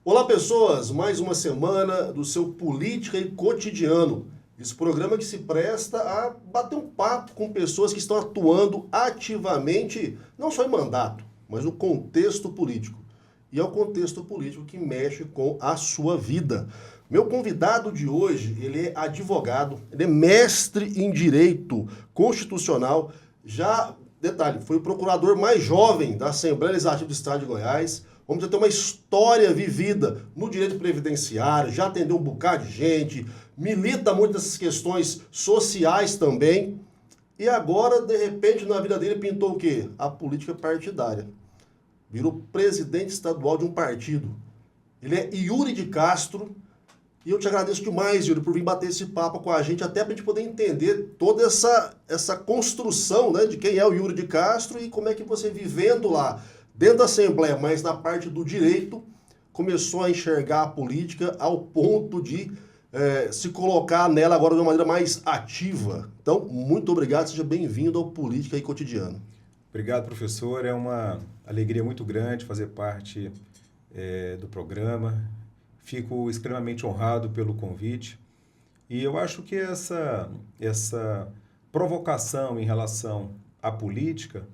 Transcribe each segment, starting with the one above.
Olá, pessoas! Mais uma semana do seu Política e Cotidiano. Esse programa que se presta a bater um papo com pessoas que estão atuando ativamente, não só em mandato, mas no contexto político. E é o contexto político que mexe com a sua vida. Meu convidado de hoje, ele é advogado, ele é mestre em Direito Constitucional, detalhe, foi o procurador mais jovem da Assembleia Legislativa do Estado de Goiás. Vamos ter uma história vivida no direito previdenciário, já atendeu um bocado de gente, milita muito nessas questões sociais também. E agora, de repente, na vida dele pintou o quê? A política partidária. Virou presidente estadual de um partido. Ele é Yuri de Castro. E eu te agradeço demais, Yuri, por vir bater esse papo com a gente, até para a gente poder entender toda essa construção, né, de quem é o Yuri de Castro e como é que você, vivendo lá, dentro da Assembleia, mas na parte do direito, começou a enxergar a política ao ponto de se colocar nela agora de uma maneira mais ativa. Então, muito obrigado, seja bem-vindo ao Política e Cotidiano. Obrigado, professor. É uma alegria muito grande fazer parte do programa. Fico extremamente honrado pelo convite. E eu acho que essa provocação em relação à política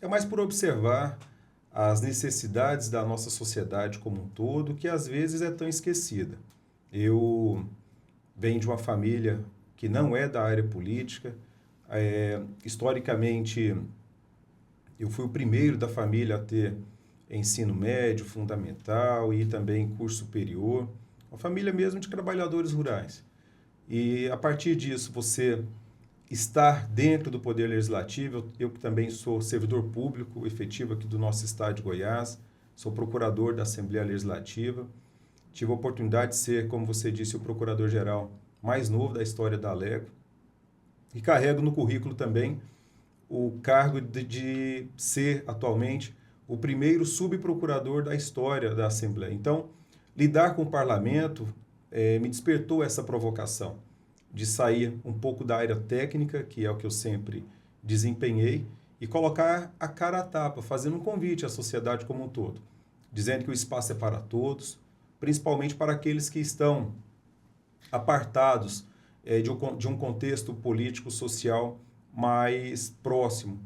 é mais por observar as necessidades da nossa sociedade como um todo, que às vezes é tão esquecida. Eu venho de uma família que não é da área política. Historicamente, eu fui o primeiro da família a ter ensino médio, fundamental e também curso superior. Uma família mesmo de trabalhadores rurais. E a partir disso, você estar dentro do Poder Legislativo, eu que também sou servidor público efetivo aqui do nosso estado de Goiás, sou procurador da Assembleia Legislativa, tive a oportunidade de ser, como você disse, o procurador-geral mais novo da história da Alego, e carrego no currículo também o cargo de ser, atualmente, o primeiro subprocurador da história da Assembleia. Então, lidar com o parlamento me despertou essa provocação de sair um pouco da área técnica, que é o que eu sempre desempenhei, e colocar a cara à tapa, fazendo um convite à sociedade como um todo, dizendo que o espaço é para todos, principalmente para aqueles que estão apartados de um contexto político-social mais próximo.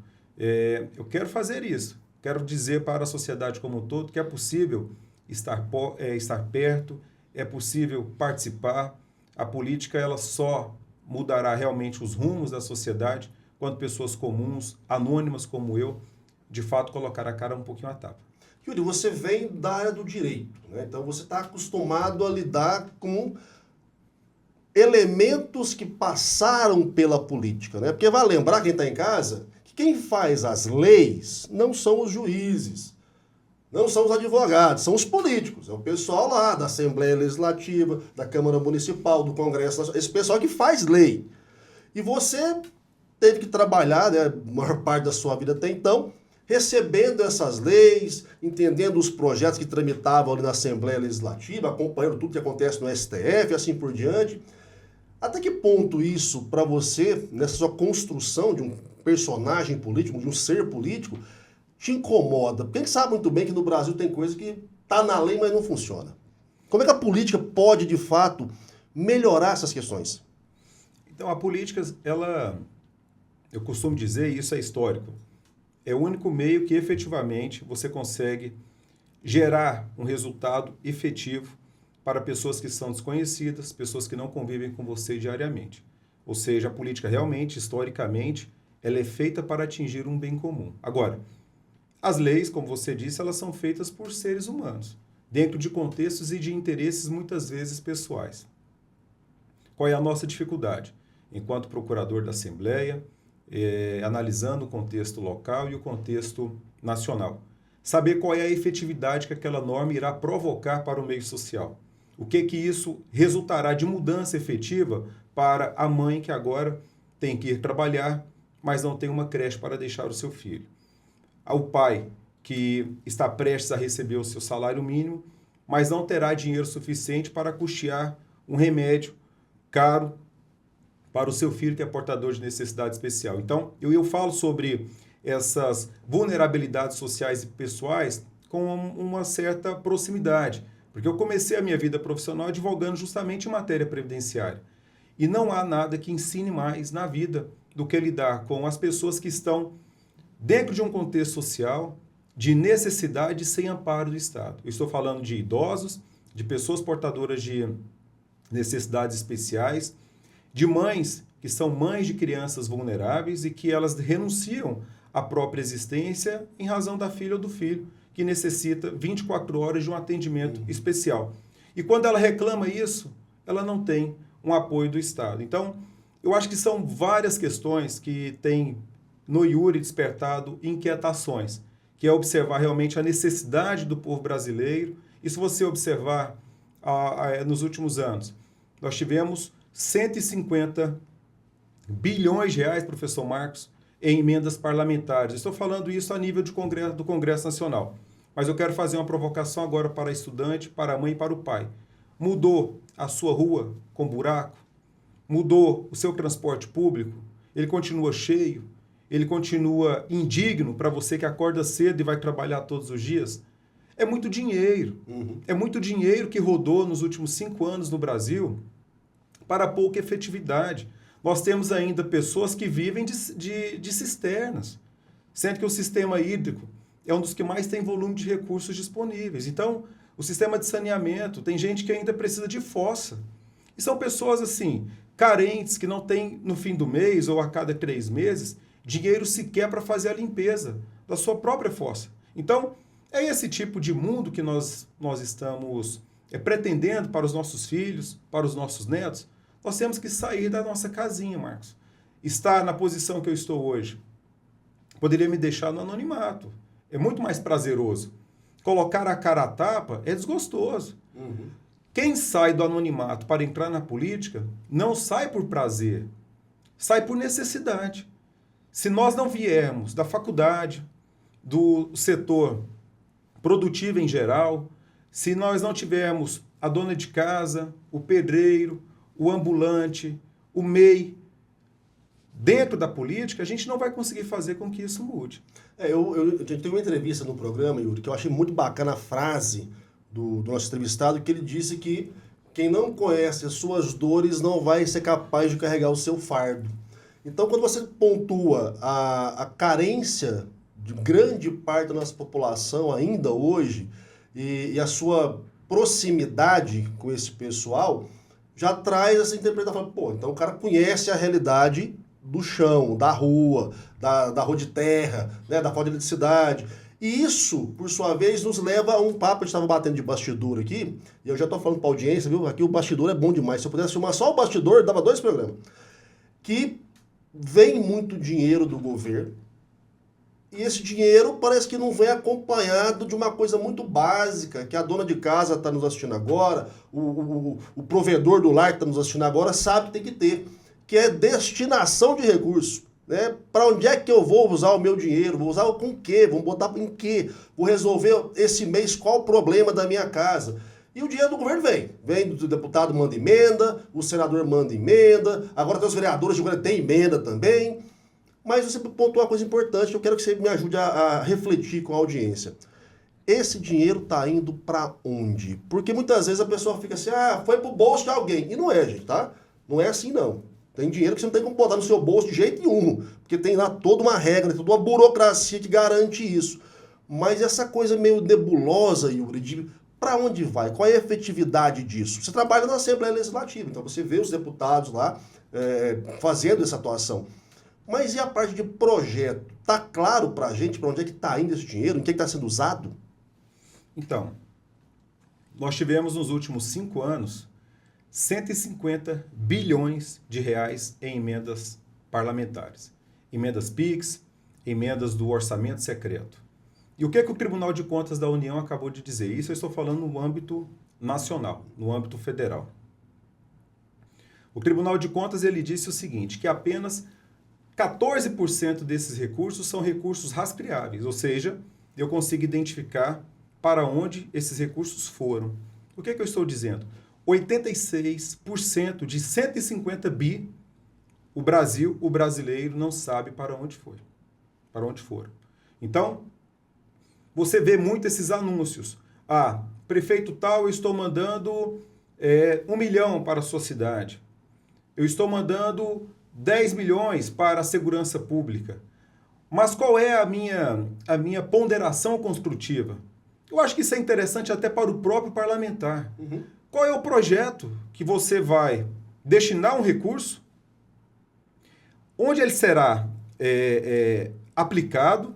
Eu quero fazer isso, quero dizer para a sociedade como um todo que é possível estar perto, é possível participar. A política ela só mudará realmente os rumos da sociedade quando pessoas comuns, anônimas como eu, de fato colocar a cara um pouquinho à tapa. Yuri, você vem da área do direito, né? Então você está acostumado a lidar com elementos que passaram pela política, né? Porque vai lembrar quem está em casa que quem faz as leis não são os juízes, não são os advogados, são os políticos. É o pessoal lá da Assembleia Legislativa, da Câmara Municipal, do Congresso Nacional, esse pessoal que faz lei. E você teve que trabalhar, né, a maior parte da sua vida até então, recebendo essas leis, entendendo os projetos que tramitavam ali na Assembleia Legislativa, acompanhando tudo que acontece no STF e assim por diante. Até que ponto isso, para você, nessa sua construção de um personagem político, de um ser político, te incomoda? Porque a gente sabe muito bem que no Brasil tem coisa que está na lei, mas não funciona. Como é que a política pode, de fato, melhorar essas questões? Então, a política, eu costumo dizer, e isso é histórico, é o único meio que efetivamente você consegue gerar um resultado efetivo para pessoas que são desconhecidas, pessoas que não convivem com você diariamente. Ou seja, a política realmente, historicamente, ela é feita para atingir um bem comum. Agora, as leis, como você disse, elas são feitas por seres humanos, dentro de contextos e de interesses muitas vezes pessoais. Qual é a nossa dificuldade? Enquanto procurador da Assembleia, analisando o contexto local e o contexto nacional. Saber qual é a efetividade que aquela norma irá provocar para o meio social. O que isso resultará de mudança efetiva para a mãe que agora tem que ir trabalhar, mas não tem uma creche para deixar o seu filho. Ao pai que está prestes a receber o seu salário mínimo, mas não terá dinheiro suficiente para custear um remédio caro para o seu filho que é portador de necessidade especial. Então, eu falo sobre essas vulnerabilidades sociais e pessoais com uma certa proximidade, Porque eu comecei a minha vida profissional advogando justamente em matéria previdenciária. E não há nada que ensine mais na vida do que lidar com as pessoas que estão dentro de um contexto social de necessidade sem amparo do Estado. Eu estou falando de idosos, de pessoas portadoras de necessidades especiais, de mães que são mães de crianças vulneráveis e que elas renunciam à própria existência em razão da filha ou do filho, que necessita 24 horas de um atendimento especial. E quando ela reclama isso, ela não tem um apoio do Estado. Então, eu acho que são várias questões que têm no Iuri despertado inquietações, que é observar realmente a necessidade do povo brasileiro. E se você observar nos últimos anos, nós tivemos 150 bilhões de reais, professor Marcos, em emendas parlamentares. Estou falando isso a nível do Congresso Nacional. Mas eu quero fazer uma provocação agora para a estudante, para a mãe e para o pai. Mudou a sua rua com buraco? Mudou o seu transporte público? Ele continua cheio? Ele continua indigno para você que acorda cedo e vai trabalhar todos os dias? É muito dinheiro. É muito dinheiro que rodou nos últimos 5 anos no Brasil para pouca efetividade. Nós temos ainda pessoas que vivem de cisternas, sendo que o sistema hídrico é um dos que mais tem volume de recursos disponíveis. Então, o sistema de saneamento, tem gente que ainda precisa de fossa. E são pessoas, assim, carentes, que não têm, no fim do mês ou a cada 3 meses, dinheiro sequer para fazer a limpeza da sua própria fossa. Então, é esse tipo de mundo que nós estamos pretendendo para os nossos filhos, para os nossos netos. Nós temos que sair da nossa casinha, Marcos. Estar na posição que eu estou hoje poderia me deixar no anonimato. É muito mais prazeroso. Colocar a cara à tapa é desgostoso. Quem sai do anonimato para entrar na política não sai por prazer, sai por necessidade. Se nós não viermos da faculdade, do setor produtivo em geral, se nós não tivermos a dona de casa, o pedreiro, o ambulante, o MEI, dentro da política, a gente não vai conseguir fazer com que isso mude. Eu tive uma entrevista no programa, Yuri, que eu achei muito bacana a frase do nosso entrevistado, que ele disse que quem não conhece as suas dores não vai ser capaz de carregar o seu fardo. Então, quando você pontua a carência de grande parte da nossa população ainda hoje e a sua proximidade com esse pessoal, já traz essa interpretação. Pô, então o cara conhece a realidade do chão, da rua de terra, né, da falta de eletricidade. E isso, por sua vez, nos leva a um papo, a gente estava batendo de bastidor aqui, e eu já estou falando para a audiência, viu? Aqui o bastidor é bom demais. Se eu pudesse filmar só o bastidor, dava 2 programas. Que vem muito dinheiro do governo, e esse dinheiro parece que não vem acompanhado de uma coisa muito básica, que a dona de casa está nos assistindo agora, o provedor do lar que está nos assistindo agora sabe que tem que ter, que é destinação de recursos. Né? Para onde é que eu vou usar o meu dinheiro? Vou usar com o quê? Vou botar em quê? Vou resolver esse mês qual o problema da minha casa? E o dinheiro do governo vem. Vem do deputado, manda emenda, o senador manda emenda, agora tem os vereadores, agora tem emenda também. Mas você pontuou uma coisa importante, eu quero que você me ajude a refletir com a audiência. Esse dinheiro está indo para onde? Porque muitas vezes a pessoa fica assim, foi pro bolso de alguém. E não é, gente, tá? Não é assim, não. Tem dinheiro que você não tem como botar no seu bolso de jeito nenhum. Porque tem lá toda uma regra, toda uma burocracia que garante isso. Mas essa coisa meio nebulosa, Yuri, de para onde vai? Qual é a efetividade disso? Você trabalha na Assembleia Legislativa, então você vê os deputados lá fazendo essa atuação. Mas e a parte de projeto? Tá claro para a gente para onde é que está indo esse dinheiro? Em que está sendo usado? Então, nós tivemos nos últimos 5 anos 150 bilhões de reais em emendas parlamentares. Emendas PIX, emendas do orçamento secreto. E o que o Tribunal de Contas da União acabou de dizer? Isso eu estou falando no âmbito nacional, no âmbito federal. O Tribunal de Contas ele disse o seguinte, que apenas 14% desses recursos são recursos rastreáveis, ou seja, eu consigo identificar para onde esses recursos foram. O que eu estou dizendo? 86% de 150 bi, o brasileiro não sabe para onde foi, para onde foram. Então, você vê muito esses anúncios. Ah, prefeito tal, eu estou mandando 1 milhão para a sua cidade. Eu estou mandando 10 milhões para a segurança pública. Mas qual é a minha ponderação construtiva? Eu acho que isso é interessante até para o próprio parlamentar. Uhum. Qual é o projeto que você vai destinar um recurso? Onde ele será aplicado?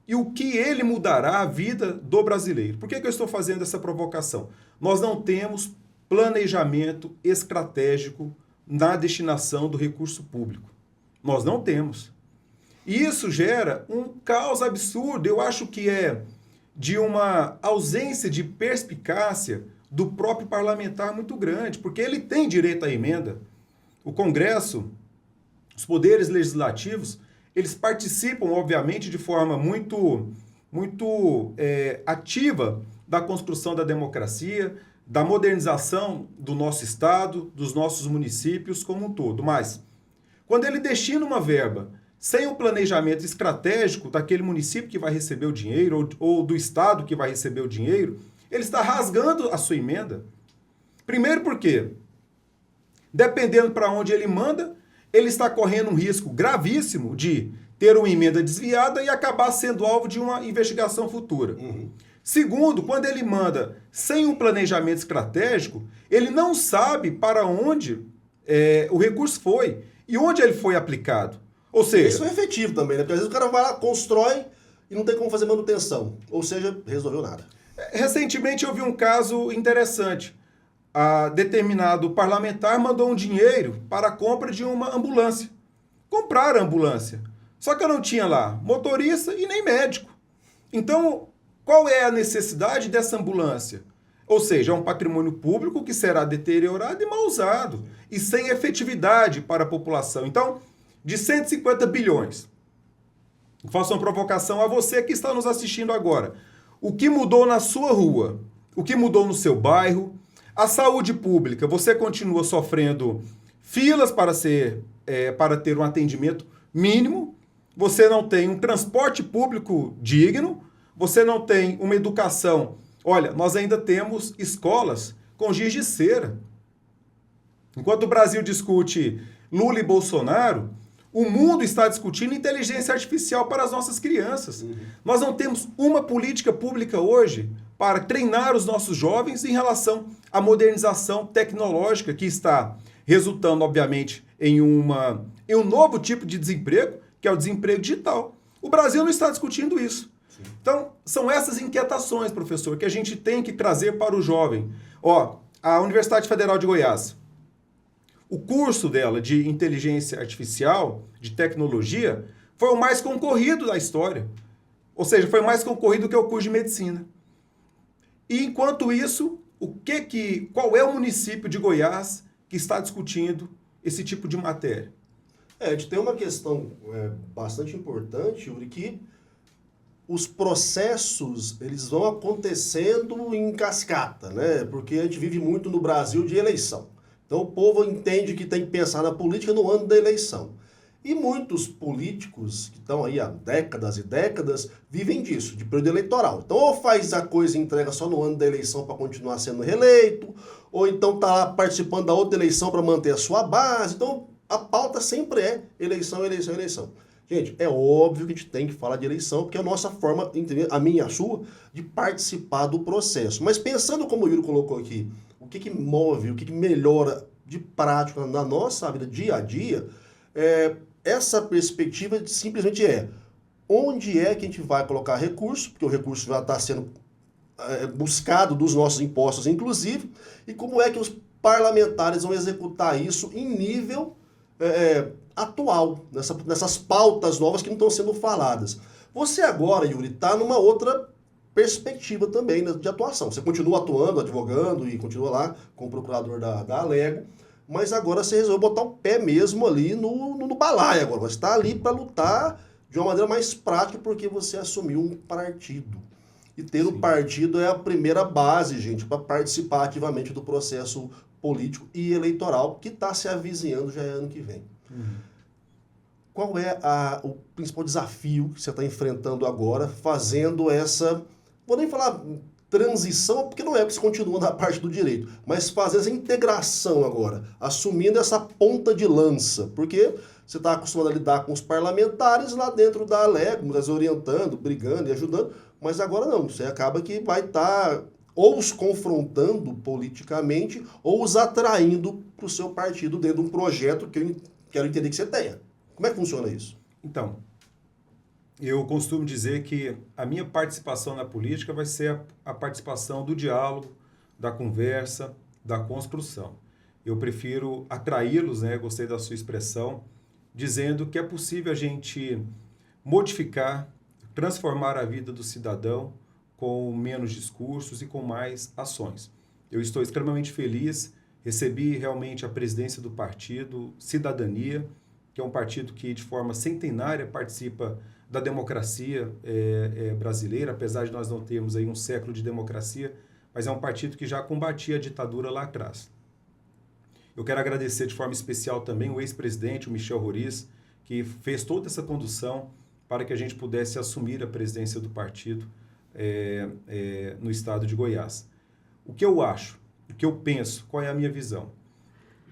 E o que ele mudará a vida do brasileiro? Por que eu estou fazendo essa provocação? Nós não temos planejamento estratégico na destinação do recurso público. Nós não temos. E isso gera um caos absurdo. Eu acho que é de uma ausência de perspicácia do próprio parlamentar muito grande, porque ele tem direito à emenda. O Congresso, os poderes legislativos, eles participam, obviamente, de forma muito ativa da construção da democracia, da modernização do nosso Estado, dos nossos municípios como um todo. Mas, quando ele destina uma verba sem um planejamento estratégico daquele município que vai receber o dinheiro ou do Estado que vai receber o dinheiro, ele está rasgando a sua emenda. Primeiro porque, dependendo para onde ele manda, ele está correndo um risco gravíssimo de ter uma emenda desviada e acabar sendo alvo de uma investigação futura. Uhum. Segundo, quando ele manda sem um planejamento estratégico, ele não sabe para onde o recurso foi e onde ele foi aplicado. Ou seja... Isso é efetivo também, né? Porque às vezes o cara vai lá, constrói e não tem como fazer manutenção. Ou seja, resolveu nada. Recentemente eu vi um caso interessante. Determinado parlamentar mandou um dinheiro para a compra de uma ambulância. Compraram a ambulância. Só que eu não tinha lá motorista e nem médico. Então, qual é a necessidade dessa ambulância? Ou seja, é um patrimônio público que será deteriorado e mal usado. E sem efetividade para a população. Então, de 150 bilhões, faço uma provocação a você que está nos assistindo agora. O que mudou na sua rua? O que mudou no seu bairro? A saúde pública, você continua sofrendo filas para ter um atendimento mínimo, você não tem um transporte público digno, você não tem uma educação. Olha, nós ainda temos escolas com giz de cera. Enquanto o Brasil discute Lula e Bolsonaro, o mundo está discutindo inteligência artificial para as nossas crianças. Uhum. Nós não temos uma política pública hoje para treinar os nossos jovens em relação à modernização tecnológica que está resultando, obviamente, em um novo tipo de desemprego, que é o desemprego digital. O Brasil não está discutindo isso. Sim. Então, são essas inquietações, professor, que a gente tem que trazer para o jovem. A Universidade Federal de Goiás, o curso dela de inteligência artificial, de tecnologia, foi o mais concorrido da história. Ou seja, foi mais concorrido que o curso de medicina. E enquanto isso, qual é o município de Goiás que está discutindo esse tipo de matéria? A gente tem uma questão bastante importante, Yuri, que os processos eles vão acontecendo em cascata, né? Porque a gente vive muito no Brasil de eleição. Então o povo entende que tem que pensar na política no ano da eleição. E muitos políticos que estão aí há décadas e décadas vivem disso, de período eleitoral. Então ou faz a coisa e entrega só no ano da eleição para continuar sendo reeleito, ou então está lá participando da outra eleição para manter a sua base. Então a pauta sempre é eleição, eleição, eleição. Gente, é óbvio que a gente tem que falar de eleição, porque é a nossa forma, a minha e a sua, de participar do processo. Mas pensando como o Yuri colocou aqui, o que move, o que melhora de prática na nossa vida dia a dia, essa perspectiva simplesmente onde é que a gente vai colocar recurso, porque o recurso já está sendo buscado dos nossos impostos, inclusive, e como é que os parlamentares vão executar isso em nível atual, nessas pautas novas que não estão sendo faladas. Você agora, Yuri, está numa outra perspectiva também, né, de atuação. Você continua atuando, advogando e continua lá como procurador da Alego, mas agora você resolveu botar o pé mesmo ali no balaio agora. Você está ali para lutar de uma maneira mais prática porque você assumiu um partido. E ter o partido é a primeira base, gente, para participar ativamente do processo político e eleitoral que está se avizinhando já ano que vem. Qual é o principal desafio que você está enfrentando agora, fazendo essa... Vou nem falar transição, porque não é que você continua na parte do direito, mas fazer essa integração agora, assumindo essa ponta de lança, porque você está acostumado a lidar com os parlamentares lá dentro da Alego, muitas vezes orientando, brigando e ajudando, mas agora não, você acaba que vai estar ou os confrontando politicamente ou os atraindo para o seu partido dentro de um projeto que eu quero entender que você tenha. Como é que funciona isso? Então, eu costumo dizer que a minha participação na política vai ser a participação do diálogo, da conversa, da construção. Eu prefiro atraí-los, né? Gostei da sua expressão, dizendo que é possível a gente modificar, transformar a vida do cidadão com menos discursos e com mais ações. Eu estou extremamente feliz, recebi realmente a presidência do partido Cidadania, que é um partido que de forma centenária participa da democracia brasileira, apesar de nós não termos aí um século de democracia, mas é um partido que já combatia a ditadura lá atrás. Eu quero agradecer de forma especial também o ex-presidente, o Michel Roriz, que fez toda essa condução para que a gente pudesse assumir a presidência do partido no estado de Goiás. O que eu acho, o que eu penso, qual é a minha visão?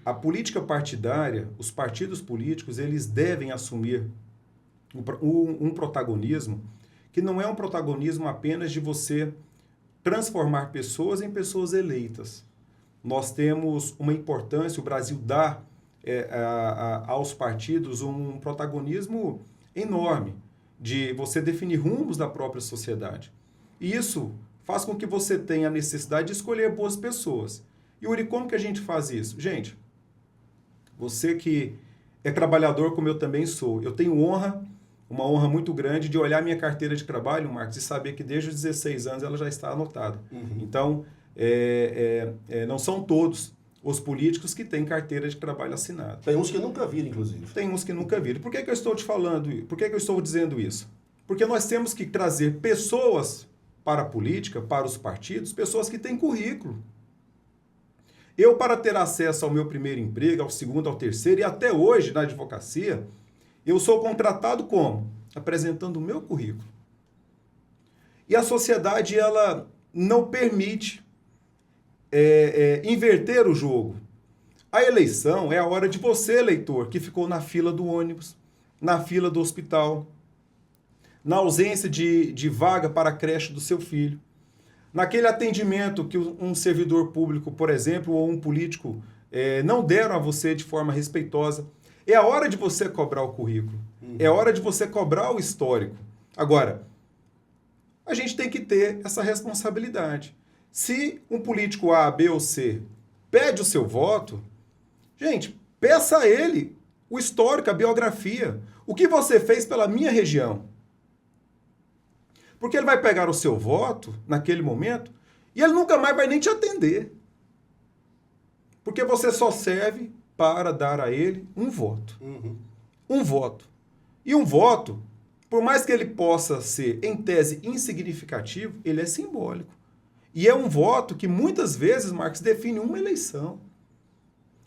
A política partidária, os partidos políticos, eles devem assumir um protagonismo que não é um protagonismo apenas de você transformar pessoas em pessoas eleitas. Nós temos uma importância, o Brasil dá aos partidos um protagonismo enorme de você definir rumos da própria sociedade. E isso faz com que você tenha a necessidade de escolher boas pessoas. Yuri, como que a gente faz isso? Gente, você que é trabalhador como eu também sou, eu tenho uma honra muito grande de olhar minha carteira de trabalho, Marcos, e saber que desde os 16 anos ela já está anotada. Uhum. Então, não são todos os políticos que têm carteira de trabalho assinada. Tem uns que nunca viram, inclusive. Tem uns que nunca viram. Por que eu estou te falando isso? Por que eu estou dizendo isso? Porque nós temos que trazer pessoas para a política, para os partidos, pessoas que têm currículo. Eu, para ter acesso ao meu primeiro emprego, ao segundo, ao terceiro, e até hoje, na advocacia, eu sou contratado como? Apresentando o meu currículo. E a sociedade, ela não permite inverter o jogo. A eleição é a hora de você, eleitor, que ficou na fila do ônibus, na fila do hospital, na ausência de vaga para a creche do seu filho, naquele atendimento que um servidor público, por exemplo, ou um político não deram a você de forma respeitosa. É a hora de você cobrar o currículo. É a hora de você cobrar o histórico. Agora, a gente tem que ter essa responsabilidade. Se um político A, B ou C pede o seu voto, gente, peça a ele o histórico, a biografia. O que você fez pela minha região? Porque ele vai pegar o seu voto naquele momento e ele nunca mais vai nem te atender. Porque você só serve para dar a ele um voto. Uhum. Um voto. E um voto, por mais que ele possa ser, em tese, insignificativo, ele é simbólico. E é um voto que muitas vezes, Marcos, define uma eleição.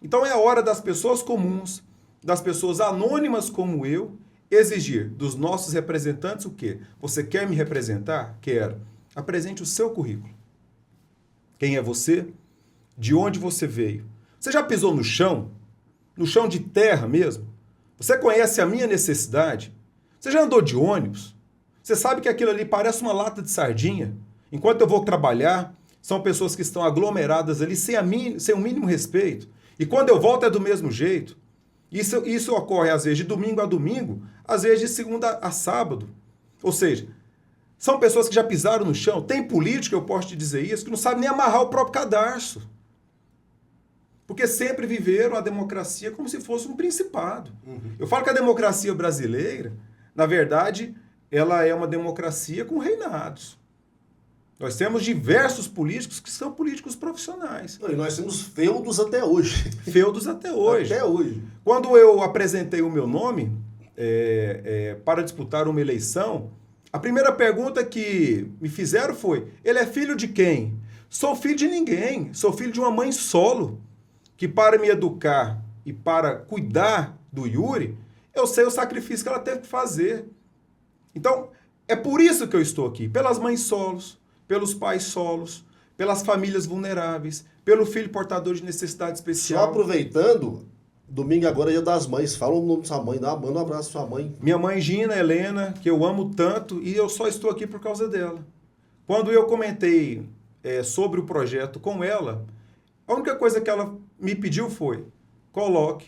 Então é a hora das pessoas comuns, das pessoas anônimas como eu, exigir dos nossos representantes o quê? Você quer me representar? Quero. Apresente o seu currículo. Quem é você? De onde você veio? Você já pisou no chão? No chão de terra mesmo? Você conhece a minha necessidade? Você já andou de ônibus? Você sabe que aquilo ali parece uma lata de sardinha? Enquanto eu vou trabalhar, são pessoas que estão aglomeradas ali sem o mínimo respeito. E quando eu volto é do mesmo jeito. Isso ocorre às vezes de domingo a domingo, às vezes de segunda a sábado. Ou seja, são pessoas que já pisaram no chão. Tem político, eu posso te dizer isso, que não sabe nem amarrar o próprio cadarço. Porque sempre viveram a democracia como se fosse um principado. Uhum. Eu falo que a democracia brasileira, na verdade, ela é uma democracia com reinados. Nós temos diversos políticos que são políticos profissionais. E nós temos feudos até hoje. Feudos até hoje. Até hoje. Quando eu apresentei o meu nome para disputar uma eleição, a primeira pergunta que me fizeram foi: ele é filho de quem? Sou filho de ninguém. Sou filho de uma mãe solo, que para me educar e para cuidar do Yuri, eu sei o sacrifício que ela teve que fazer. Então, é por isso que eu estou aqui, pelas mães solos, pelos pais solos, pelas famílias vulneráveis, pelo filho portador de necessidade Só especial. aproveitando, domingo agora é dia das mães. Fala o nome da sua mãe, manda um abraço pra sua mãe. Minha mãe Gina Helena, que eu amo tanto e eu só estou aqui por causa dela. Quando eu comentei sobre o projeto com ela, a única coisa que ela me pediu foi: coloque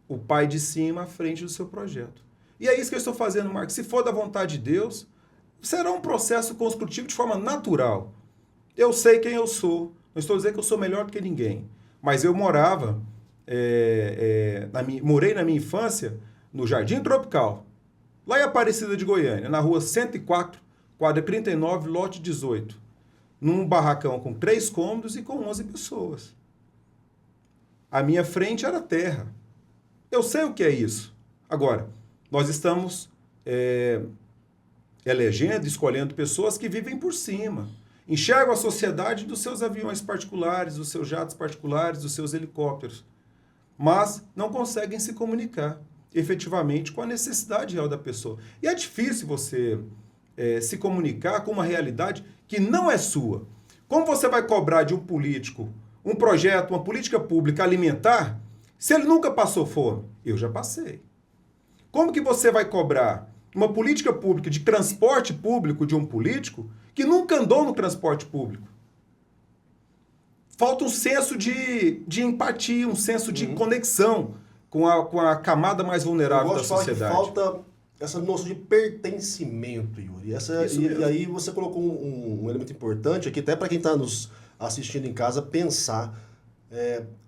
o pai de cima à frente do seu projeto. E é isso que eu estou fazendo, Marcos. Se for da vontade de Deus, será um processo construtivo de forma natural. Eu sei quem eu sou. Não estou dizendo que eu sou melhor do que ninguém. Mas eu morava, morei na minha infância no Jardim Tropical, lá em Aparecida de Goiânia, na rua 104, quadra 39, lote 18. Num barracão com 3 cômodos e com 11 pessoas. À minha frente era terra. Eu sei o que é isso. Agora, nós estamos elegendo, escolhendo pessoas que vivem por cima. Enxergam a sociedade dos seus aviões particulares, dos seus jatos particulares, dos seus helicópteros. Mas não conseguem se comunicar efetivamente com a necessidade real da pessoa. E é difícil você se comunicar com uma realidade que não é sua. Como você vai cobrar de um político um projeto, uma política pública alimentar, se ele nunca passou fome? Eu já passei. Como que você vai cobrar uma política pública de transporte público de um político que nunca andou no transporte público? Falta um senso de empatia, um senso de conexão com a camada mais vulnerável da sociedade. Falta essa noção de pertencimento, Yuri. E aí você colocou um elemento importante aqui, até para quem está nos assistindo em casa, pensar.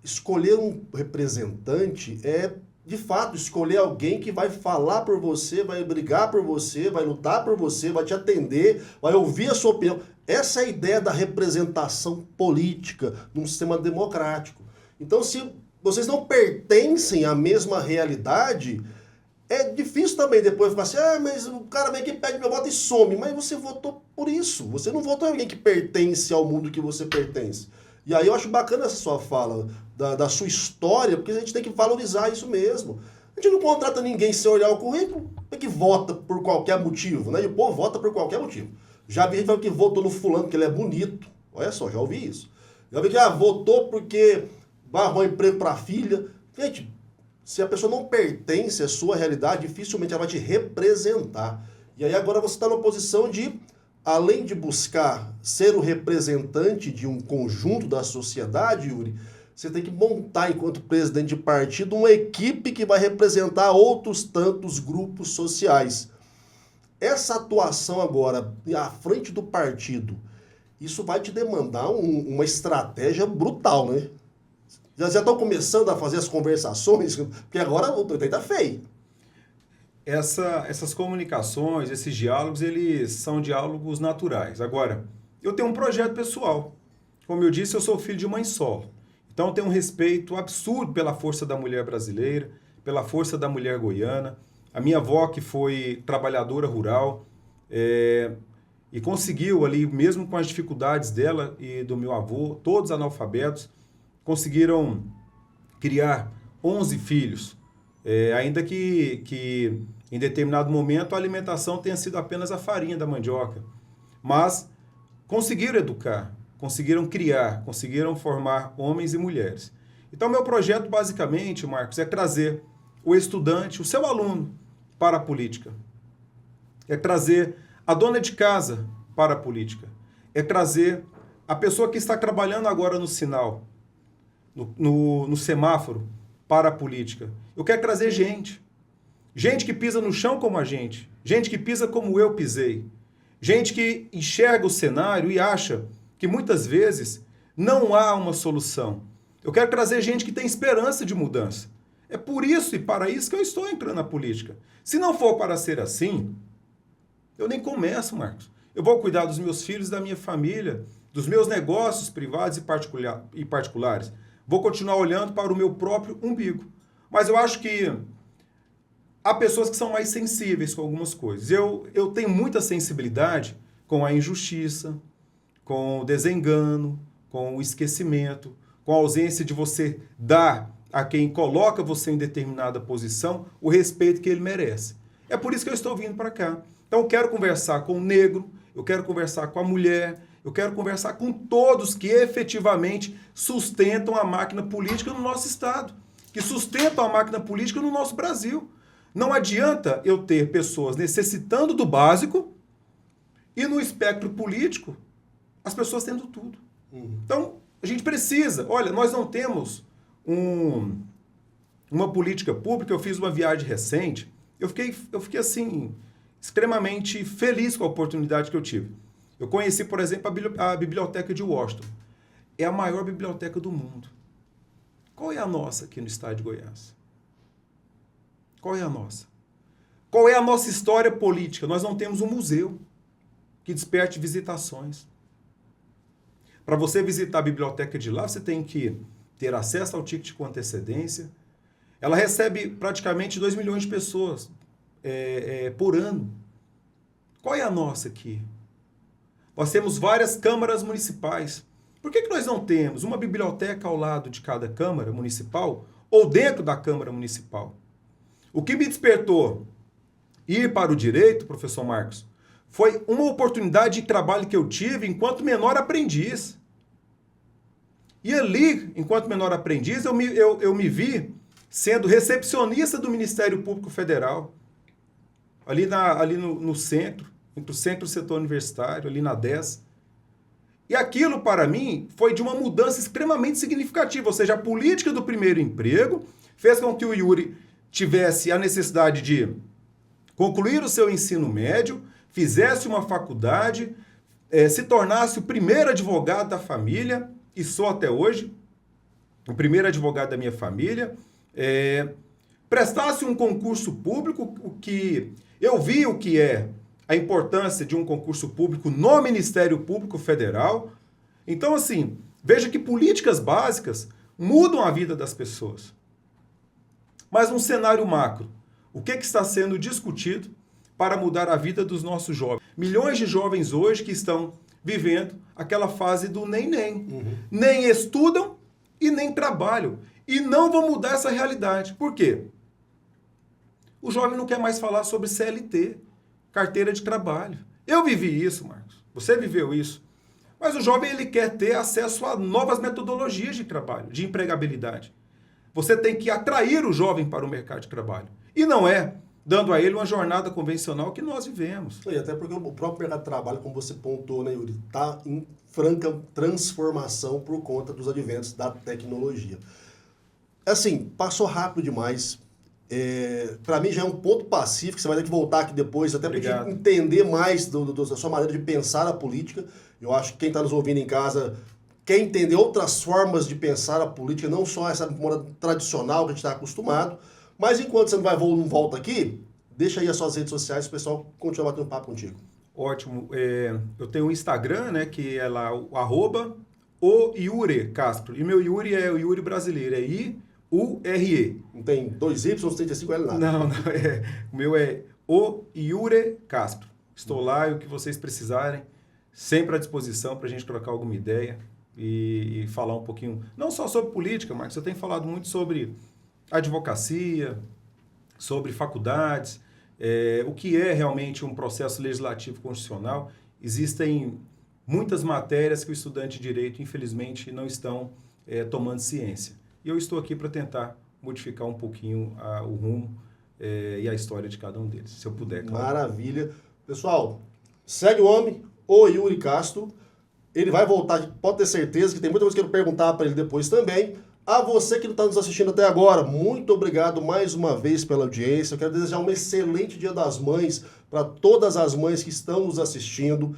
Escolher um representante é, de fato, escolher alguém que vai falar por você, vai brigar por você, vai lutar por você, vai te atender, vai ouvir a sua opinião. Essa é a ideia da representação política num sistema democrático. Então, se vocês não pertencem à mesma realidade, é difícil também depois falar assim, mas o cara vem aqui, pede meu voto e some. Mas você votou por isso. Você não votou em alguém que pertence ao mundo que você pertence. E aí eu acho bacana essa sua fala, da sua história, porque a gente tem que valorizar isso mesmo. A gente não contrata ninguém sem olhar o currículo, é que vota por qualquer motivo, né? E o povo vota por qualquer motivo. Já vi gente falando que votou no fulano porque ele é bonito. Olha só, já ouvi isso. Já vi que votou porque vai arrumar emprego para a filha. Gente, se a pessoa não pertence à sua realidade, dificilmente ela vai te representar. E aí agora você está numa posição de, além de buscar ser o representante de um conjunto da sociedade, Yuri, você tem que montar, enquanto presidente de partido, uma equipe que vai representar outros tantos grupos sociais. Essa atuação agora, à frente do partido, isso vai te demandar uma estratégia brutal, né? Já estão começando a fazer as conversações, porque agora o trem tá feio. Essas comunicações, esses diálogos, eles são diálogos naturais. Agora, eu tenho um projeto pessoal. Como eu disse, eu sou filho de mãe solo. Então, eu tenho um respeito absurdo pela força da mulher brasileira, pela força da mulher goiana. A minha avó, que foi trabalhadora rural, e conseguiu ali, mesmo com as dificuldades dela e do meu avô, todos analfabetos, conseguiram criar 11 filhos. Ainda que em determinado momento a alimentação tenha sido apenas a farinha da mandioca. Mas conseguiram educar, conseguiram criar, conseguiram formar homens e mulheres. Então, meu projeto, basicamente, Marcos, é trazer o estudante, o seu aluno, para a política. É trazer a dona de casa para a política. É trazer a pessoa que está trabalhando agora no sinal, no semáforo, para a política. Eu quero trazer gente. Gente que pisa no chão como a gente. Gente que pisa como eu pisei. Gente que enxerga o cenário e acha que muitas vezes não há uma solução. Eu quero trazer gente que tem esperança de mudança. É por isso e para isso que eu estou entrando na política. Se não for para ser assim, eu nem começo, Marcos. Eu vou cuidar dos meus filhos, da minha família, dos meus negócios privados e particulares. Vou continuar olhando para o meu próprio umbigo. Mas eu acho que há pessoas que são mais sensíveis com algumas coisas. Eu tenho muita sensibilidade com a injustiça, com o desengano, com o esquecimento, com a ausência de você dar a quem coloca você em determinada posição o respeito que ele merece. É por isso que eu estou vindo para cá. Então eu quero conversar com o negro, eu quero conversar com a mulher, Eu quero conversar com todos que efetivamente sustentam a máquina política no nosso Estado, que sustentam a máquina política no nosso Brasil. Não adianta eu ter pessoas necessitando do básico e no espectro político as pessoas tendo tudo. Então, a gente precisa. Olha, nós não temos uma política pública. Eu fiz uma viagem recente. Eu fiquei assim, extremamente feliz com a oportunidade que eu tive. Eu conheci, por exemplo, a Biblioteca de Washington. É a maior biblioteca do mundo. Qual é a nossa aqui no estado de Goiás? Qual é a nossa? Qual é a nossa história política? Nós não temos um museu que desperte visitações. Para você visitar a biblioteca de lá, você tem que ter acesso ao ticket com antecedência. Ela recebe praticamente 2 milhões de pessoas por ano. Qual é a nossa aqui? Nós temos várias câmaras municipais. Por que nós não temos uma biblioteca ao lado de cada câmara municipal ou dentro da Câmara Municipal? O que me despertou ir para o direito, professor Marcos, foi uma oportunidade de trabalho que eu tive enquanto menor aprendiz. E ali, enquanto menor aprendiz, eu me vi sendo recepcionista do Ministério Público Federal, ali no centro, entre o centro e o setor universitário, ali na 10. E aquilo, para mim, foi de uma mudança extremamente significativa. Ou seja, a política do primeiro emprego fez com que o Yuri tivesse a necessidade de concluir o seu ensino médio, fizesse uma faculdade, se tornasse o primeiro advogado da família, e sou até hoje o primeiro advogado da minha família, prestasse um concurso público, o que eu vi o que é a importância de um concurso público no Ministério Público Federal. Então, assim, veja que políticas básicas mudam a vida das pessoas. Mas um cenário macro, o que está sendo discutido para mudar a vida dos nossos jovens? Milhões de jovens hoje que estão vivendo aquela fase do nem-nem. Nem estudam e nem trabalham. E não vão mudar essa realidade. Por quê? O jovem não quer mais falar sobre CLT, carteira de trabalho. Eu vivi isso, Marcos. Você viveu isso. Mas o jovem ele quer ter acesso a novas metodologias de trabalho, de empregabilidade. Você tem que atrair o jovem para o mercado de trabalho. E não é dando a ele uma jornada convencional que nós vivemos. E até porque o próprio mercado de trabalho, como você pontuou, né, Yuri, está em franca transformação por conta dos adventos da tecnologia. Assim, passou rápido demais. Para mim já é um ponto pacífico, você vai ter que voltar aqui depois, até para entender mais da sua maneira de pensar a política. Eu acho que quem está nos ouvindo em casa quer entender outras formas de pensar a política, não só essa moda tradicional que a gente está acostumado. Mas enquanto você não volta aqui, deixa aí as suas redes sociais, o pessoal continua batendo papo contigo. Ótimo. Eu tenho um Instagram, né, que é lá o Yuri Castro. E meu Yuri é o Yuri brasileiro, é I-U-R-E. Não tem 2 Y, não tem 5 L, nada. Não, o meu é o Yuri Castro. Estou lá e o que vocês precisarem, sempre à disposição para a gente trocar alguma ideia e falar um pouquinho, não só sobre política, Marcos, eu tenho falado muito sobre advocacia, sobre faculdades, o que é realmente um processo legislativo constitucional. Existem muitas matérias que o estudante de direito, infelizmente, não estão tomando ciência. E eu estou aqui para tentar modificar um pouquinho o rumo e a história de cada um deles, se eu puder. Claro. Maravilha. Pessoal, segue o homem, o Yuri Castro. Ele vai voltar, pode ter certeza que tem muita coisa que eu quero perguntar para ele depois também. A você que não está nos assistindo até agora, muito obrigado mais uma vez pela audiência. Eu quero desejar um excelente Dia das Mães para todas as mães que estão nos assistindo.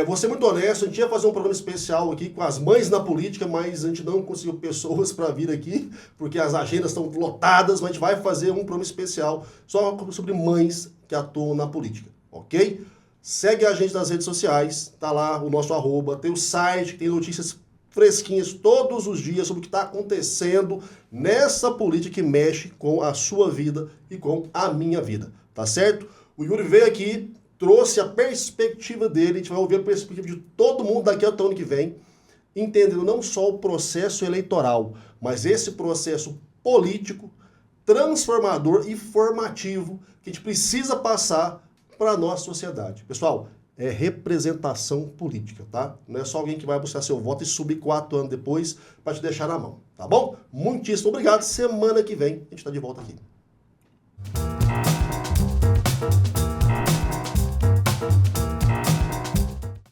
Vou ser muito honesto, a gente ia fazer um programa especial aqui com as mães na política, mas a gente não conseguiu pessoas para vir aqui, porque as agendas estão lotadas, mas a gente vai fazer um programa especial só sobre mães que atuam na política, ok? Segue a gente nas redes sociais, tá lá o nosso @, tem o site, tem notícias fresquinhas todos os dias sobre o que está acontecendo nessa política que mexe com a sua vida e com a minha vida, tá certo? O Yuri veio aqui, trouxe a perspectiva dele, a gente vai ouvir a perspectiva de todo mundo daqui até o ano que vem, entendendo não só o processo eleitoral, mas esse processo político, transformador e formativo que a gente precisa passar para a nossa sociedade. Pessoal, é representação política, tá? Não é só alguém que vai buscar seu voto e subir 4 anos depois para te deixar na mão, tá bom? Muitíssimo obrigado. Semana que vem a gente está de volta aqui.